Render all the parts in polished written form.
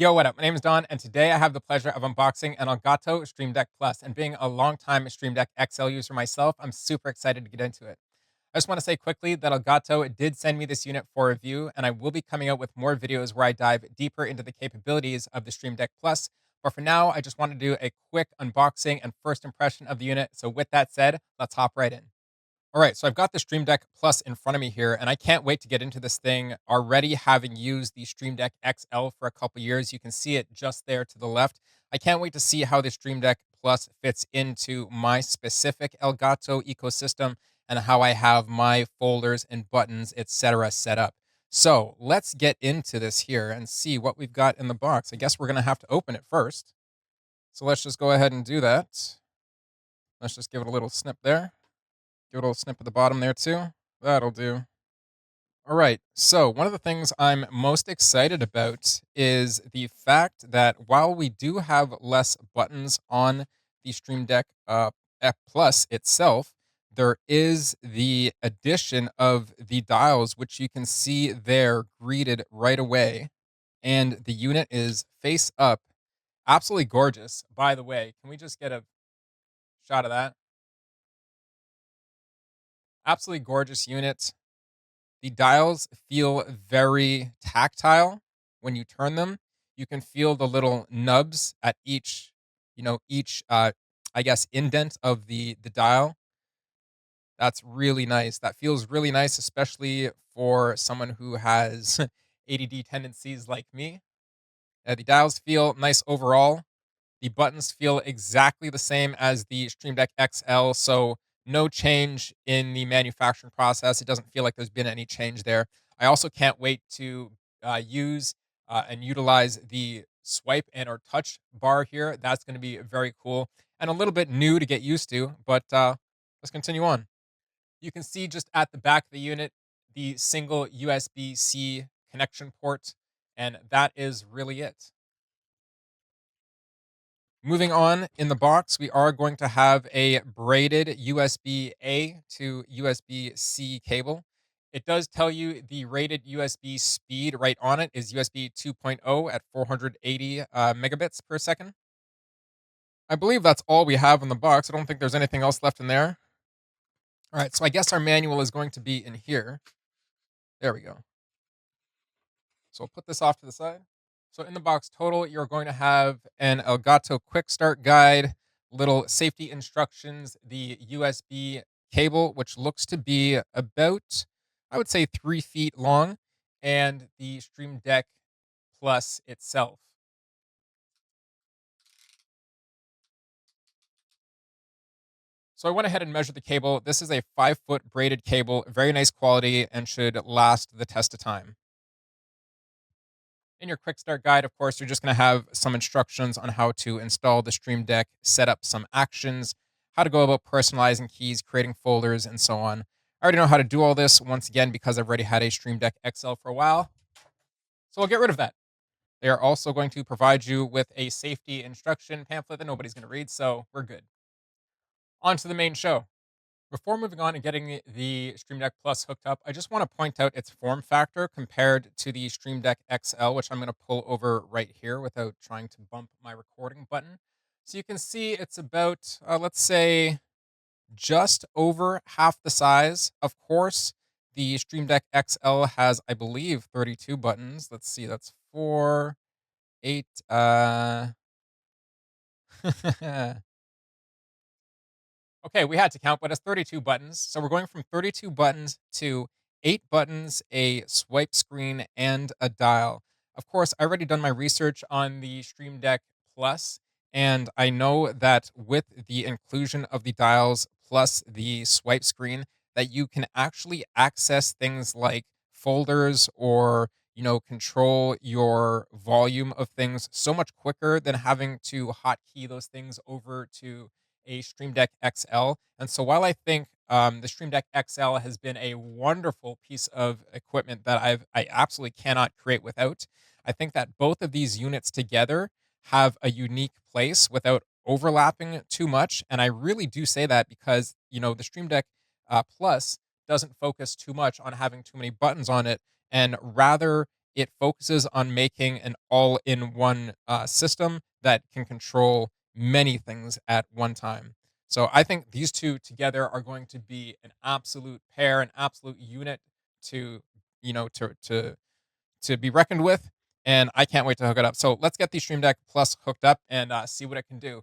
Yo, what up? My name is Don, and today I have the pleasure of unboxing an Elgato Stream Deck Plus. And being a longtime Stream Deck XL user myself, I'm super excited to get into it. I just want to say quickly that Elgato did send me this unit for review, and I will be coming out with more videos where I dive deeper into the capabilities of the Stream Deck Plus. But for now, I just want to do a quick unboxing and first impression of the unit. So, with that said, let's hop right in. All right, so I've got the Stream Deck Plus in front of me here, and I can't wait to get into this thing. Already having used the Stream Deck XL for a couple years, you can see it just there to the left. I can't wait to see how the Stream Deck Plus fits into my specific Elgato ecosystem and how I have my folders and buttons, etc., set up. So let's get into this here and see what we've got in the box. I guess we're going to have to open it first. So let's just go ahead and do that. Let's just give it a little snip there. Give it a little snip at the bottom there too. That'll do. All right. So, one of the things I'm most excited about is the fact that while we do have less buttons on the Stream Deck F Plus itself, there is the addition of the dials, which you can see there greeted right away. And the unit is face up. Absolutely gorgeous. By the way, can we just get a shot of that? Absolutely gorgeous unit. The dials feel very tactile when you turn them. You can feel the little nubs at each I guess indent of the dial. That's really nice. That feels really nice, especially for someone who has ADD tendencies like me. The dials feel nice overall. The buttons feel exactly the same as the Stream Deck XL, so no change in the manufacturing process. It doesn't feel like there's been any change there. I also can't wait to use and utilize the swipe and or touch bar here. That's going to be very cool and a little bit new to get used to, but let's continue on. You can see just at the back of the unit the single USB-C connection port, and that is really it. Moving on in the box, we are going to have a braided USB A to USB C cable. It does tell you the rated USB speed right on it is USB 2.0 at 480 megabits per second. I believe that's all we have in the box. I don't think there's anything else left in there. All right, so I guess our manual is going to be in here. There we go. So we'll put this off to the side. So in the box total, you're going to have an Elgato quick start guide, little safety instructions, the USB cable, which looks to be about, I would say, 3 feet long, and the Stream Deck Plus itself. So I went ahead and measured the cable. This is a 5 foot braided cable, very nice quality, and should last the test of time. In your quick start guide, of course, you're just going to have some instructions on how to install the Stream Deck, set up some actions, how to go about personalizing keys, creating folders, and so on. I already know how to do all this once again because I've already had a Stream Deck XL for a while. So I'll get rid of that. They are also going to provide you with a safety instruction pamphlet that nobody's going to read, so we're good. On to the main show. Before moving on and getting the Stream Deck Plus hooked up, I just want to point out its form factor compared to the Stream Deck XL, which I'm going to pull over right here without trying to bump my recording button. So you can see it's about, let's say, just over half the size. Of course, the Stream Deck XL has, I believe, 32 buttons. Let's see, that's 4, 8, Okay, we had to count, but it's 32 buttons. So we're going from 32 buttons to 8 buttons, a swipe screen, and a dial. Of course, I already done my research on the Stream Deck Plus, and I know that with the inclusion of the dials plus the swipe screen, that you can actually access things like folders or control your volume of things so much quicker than having to hotkey those things over to a Stream Deck XL. And so while I think the Stream Deck XL has been a wonderful piece of equipment that I absolutely cannot create without, I think that both of these units together have a unique place without overlapping too much. And I really do say that because the Stream Deck Plus doesn't focus too much on having too many buttons on it, and rather it focuses on making an all-in-one system that can control many things at one time. So I think these two together are going to be an absolute pair, an absolute unit to you know to be reckoned with, and I can't wait to hook it up. So let's get the Stream Deck Plus hooked up and see what it can do.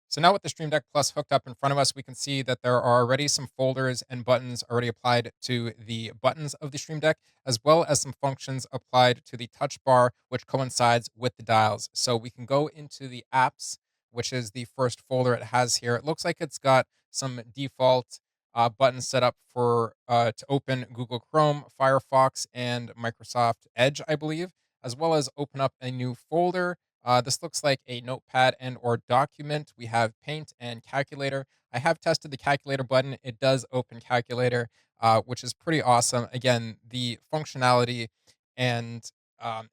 So now with the Stream Deck Plus hooked up in front of us, we can see that there are already some folders and buttons already applied to the buttons of the Stream Deck, as well as some functions applied to the touch bar, which coincides with the dials. So we can go into the apps, which is the first folder it has here. It looks like it's got some default buttons set up for to open Google Chrome, Firefox, and Microsoft Edge, I believe, as well as open up a new folder. This looks like a notepad and or document. We have paint and calculator. I have tested the calculator button. It does open calculator, which is pretty awesome. Again, the functionality and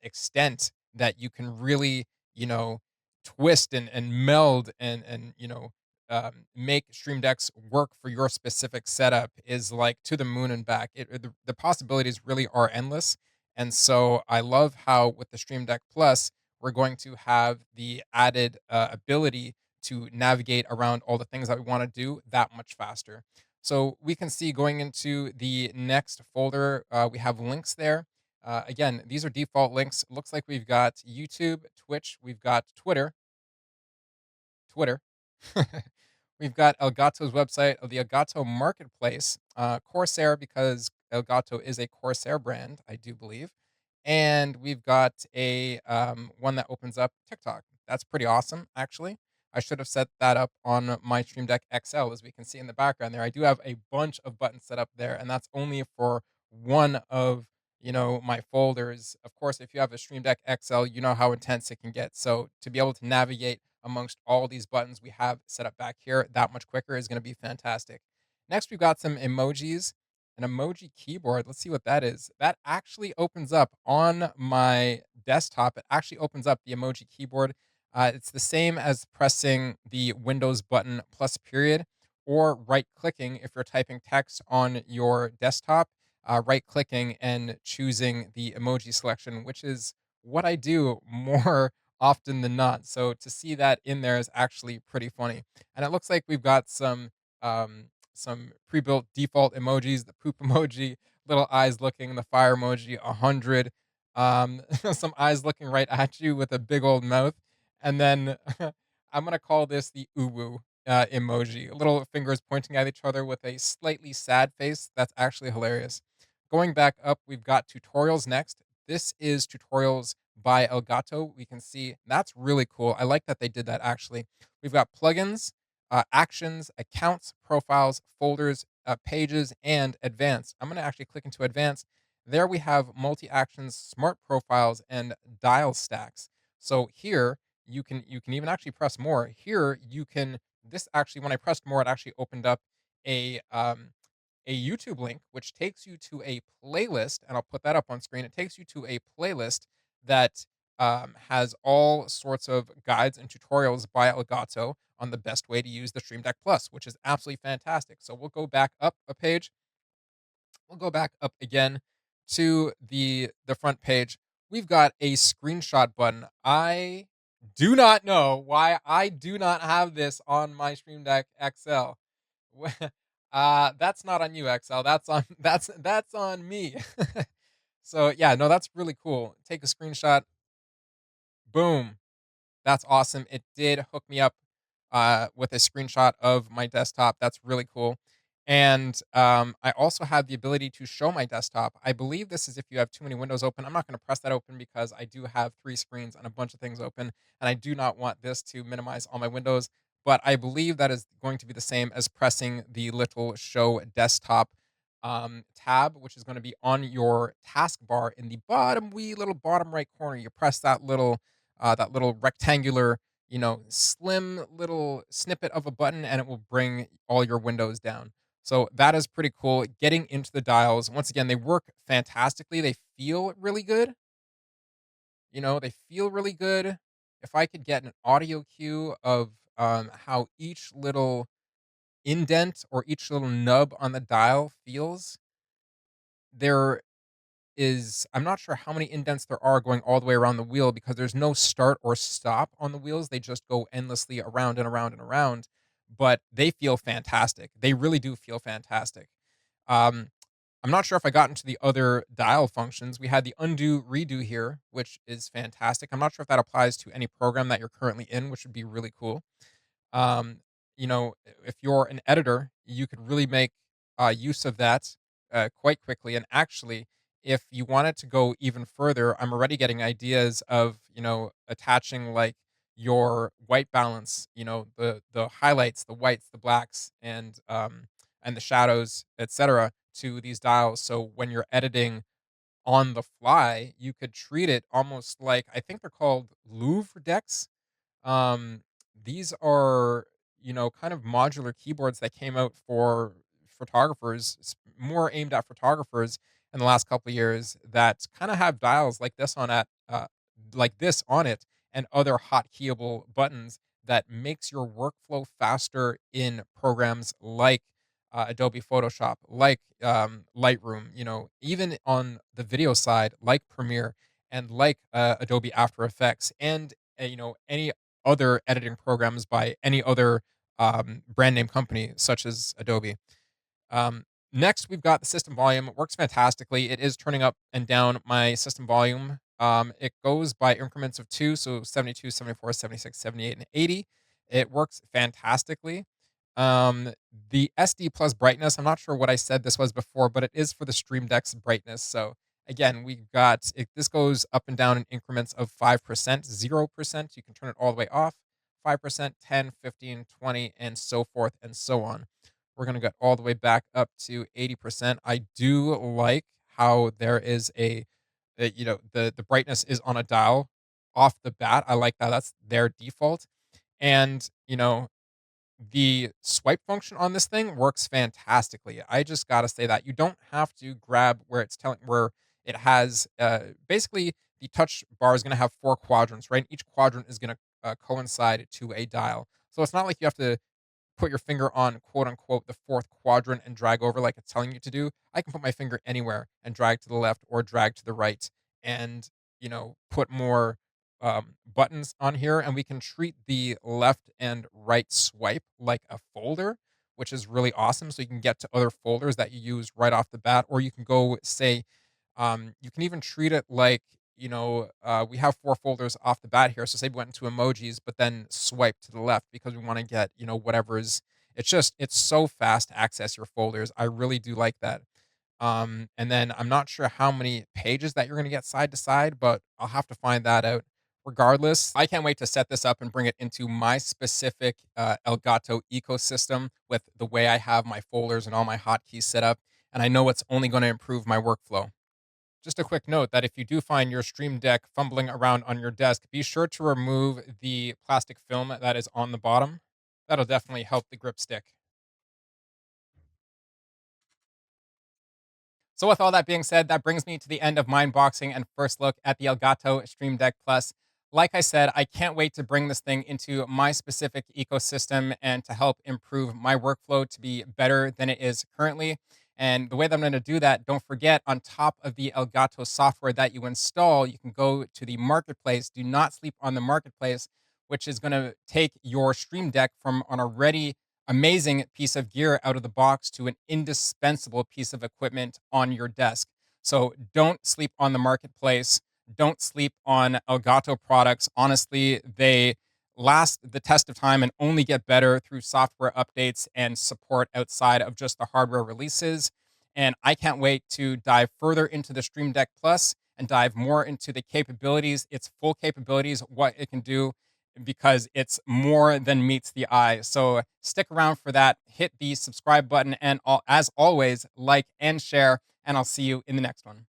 extent that you can really, you know, twist and meld and make Stream Decks work for your specific setup is like to the moon and back. The possibilities really are endless. And so I love how with the Stream Deck Plus, we're going to have the added ability to navigate around all the things that we want to do that much faster. So we can see going into the next folder, we have links there. Again, these are default links. It looks like we've got YouTube, Twitch, we've got Twitter. We've got Elgato's website of the Elgato Marketplace, Corsair, because Elgato is a Corsair brand, I do believe. And we've got a one that opens up TikTok. That's pretty awesome, actually. I should have set that up on my Stream Deck XL, as we can see in the background there. I do have a bunch of buttons set up there, and that's only for one of my folders. Of course, if you have a Stream Deck XL, you know how intense it can get. So to be able to navigate amongst all these buttons we have set up back here that much quicker is going to be fantastic. Next, we've got some emojis, an emoji keyboard. Let's see what that is. That actually opens up on my desktop. It actually opens up the emoji keyboard. It's the same as pressing the Windows button plus period or right clicking if you're typing text on your desktop, right clicking and choosing the emoji selection, which is what I do more often than not. So to see that in there is actually pretty funny. And it looks like we've got some pre-built default emojis, the poop emoji, little eyes looking, the fire emoji, 100, some eyes looking right at you with a big old mouth. And then I'm gonna call this the uwu emoji, little fingers pointing at each other with a slightly sad face. That's actually hilarious. Going back up, we've got tutorials next. This is tutorials by Elgato. We can see that's really cool. I like that they did that actually. We've got plugins, actions, accounts, profiles, folders, pages, and advanced. I'm going to actually click into advanced. There we have multi actions, smart profiles, and dial stacks. So here you can even actually press more. Here you can this actually when I pressed more, it actually opened up a um, a YouTube link, which takes you to a playlist, and I'll put that up on screen. It takes you to a playlist that has all sorts of guides and tutorials by Elgato on the best way to use the Stream Deck Plus, which is absolutely fantastic. So we'll go back up a page. We'll go back up again to the front page. We've got a screenshot button. I do not know why I do not have this on my Stream Deck XL. That's not on you, XL. That's on that's on me. So yeah, no, that's really cool. Take a screenshot. Boom. That's awesome. It did hook me up with a screenshot of my desktop. That's really cool. And I also have the ability to show my desktop. I believe this is if you have too many windows open. I'm not going to press that open because I do have three screens and a bunch of things open, and I do not want this to minimize all my windows. But I believe that is going to be the same as pressing the little show desktop tab, which is going to be on your taskbar in the bottom wee little bottom right corner. You press that little rectangular, slim little snippet of a button, and it will bring all your windows down. So that is pretty cool. Getting into the dials, once again, they work fantastically. They feel really good. They feel really good. If I could get an audio cue of how each little indent or each little nub on the dial feels, they're is I'm not sure how many indents there are going all the way around the wheel because there's no start or stop on the wheels. They just go endlessly around and around and around, but they feel fantastic. They really do feel fantastic. Um, I'm not sure if I got into the other dial functions. We had the undo redo here, which is fantastic. I'm not sure if that applies to any program that you're currently in, which would be really cool. um, if you're an editor, you could really make use of that quite quickly. And actually, if you wanted to go even further, I'm already getting ideas of attaching like your white balance, the highlights, the whites, the blacks, and the shadows, etc., to these dials. So when you're editing on the fly, you could treat it almost like I think they're called Louvre decks. um, these are, kind of modular keyboards that came out for photographers, more aimed at photographers in the last couple of years that kind of have dials like this on it, and other hotkeyable buttons that makes your workflow faster in programs like Adobe Photoshop, like Lightroom, even on the video side, like Premiere, and like Adobe After Effects, and any other editing programs by any other brand name company such as Adobe. Next, we've got the system volume. It works fantastically. It is turning up and down my system volume. It goes by increments of two, so 72, 74, 76, 78, and 80. It works fantastically. Um, the SD plus brightness, I'm not sure what I said this was before, but it is for the Stream Deck's brightness. So again, we've got this goes up and down in increments of 5%, 0%. You can turn it all the way off, 5%, 10, 15, 20, and so forth and so on. We're going to get all the way back up to 80%. I do like how there is the brightness is on a dial off the bat. I like that. That's their default. And, the swipe function on this thing works fantastically. I just got to say that you don't have to grab where it's telling where it has basically the touch bar is going to have four quadrants, right? Each quadrant is going to coincide to a dial. So it's not like you have to put your finger on quote unquote the fourth quadrant and drag over like it's telling you to do. I can put my finger anywhere and drag to the left or drag to the right, and put more buttons on here, and we can treat the left and right swipe like a folder, which is really awesome. So you can get to other folders that you use right off the bat, or you can go say you can even treat it like, we have four folders off the bat here. So say we went into emojis, but then swipe to the left because we want to get, whatever's, it's so fast to access your folders. I really do like that. And then I'm not sure how many pages that you're going to get side to side, but I'll have to find that out. Regardless, I can't wait to set this up and bring it into my specific Elgato ecosystem with the way I have my folders and all my hotkeys set up. And I know it's only going to improve my workflow. Just a quick note that if you do find your Stream Deck fumbling around on your desk, be sure to remove the plastic film that is on the bottom. That'll definitely help the grip stick. So, with all that being said, that brings me to the end of my unboxing and first look at the Elgato Stream Deck Plus. Like I said, I can't wait to bring this thing into my specific ecosystem and to help improve my workflow to be better than it is currently. And the way that I'm going to do that, don't forget, on top of the Elgato software that you install, you can go to the marketplace. Do not sleep on the marketplace, which is going to take your Stream Deck from an already amazing piece of gear out of the box to an indispensable piece of equipment on your desk. So don't sleep on the marketplace. Don't sleep on Elgato products. Honestly, they last the test of time and only get better through software updates and support outside of just the hardware releases. And I can't wait to dive further into the Stream Deck Plus and dive more into the capabilities, its full capabilities, what it can do, because it's more than meets the eye. So stick around for that. Hit the subscribe button, and as always, like and share, and I'll see you in the next one.